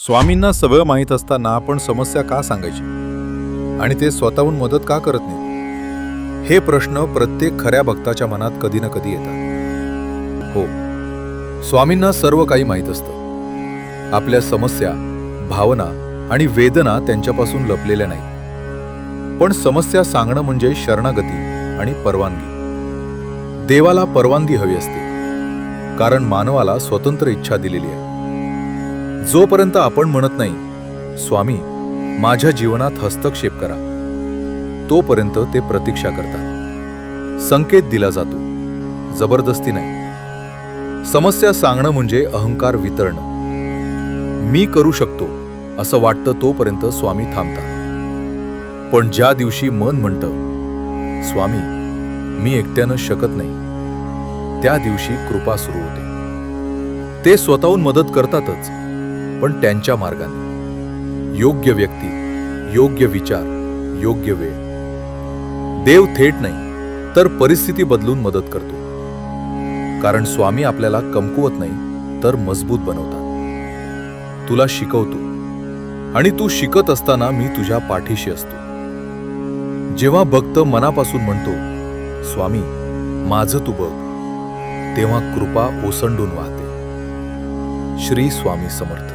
स्वामींना सगळं माहीत असताना आपण समस्या का सांगायची आणि ते स्वतःहून मदत का करत नाही? हे प्रश्न प्रत्येक खऱ्या भक्ताच्या मनात कधी ना कधी येतात. हो, स्वामींना सर्व काही माहीत असतं. आपल्या समस्या, भावना आणि वेदना त्यांच्यापासून लपलेल्या नाहीत. पण समस्या सांगणं म्हणजे शरणागती आणि परवानगी. देवाला परवानगी हवी असते, कारण मानवाला स्वतंत्र इच्छा दिलेली आहे. जोपर्यंत आपण म्हणत नाही, स्वामी माझ्या जीवनात हस्तक्षेप करा, तोपर्यंत ते प्रतीक्षा करतात. संकेत दिला जातो, जबरदस्ती नाही. समस्या सांगणं म्हणजे अहंकार वितरणं. मी करू शकतो असं वाटतं तोपर्यंत स्वामी थांबतात. पण ज्या दिवशी मन म्हणतं, स्वामी मी एकट्यानं शकत नाही, त्या दिवशी कृपा सुरू होते. ते स्वतःहून मदत करतातच, पण त्यांच्या मार्गाने. योग्य व्यक्ती, योग्य विचार, योग्य वेळ. देव थेट नाही, तर परिस्थिती बदलून मदत करतो. कारण स्वामी आपल्याला कमकुवत नाही, तर मजबूत बनवतात. तुला शिकवतो, आणि तू शिकत असताना मी तुझ्या पाठीशी असतो. जेव्हा भक्त मनापासून म्हणतो, स्वामी माझं तू बघ, तेव्हा कृपा ओसंडून वाहते. श्री स्वामी समर्थ.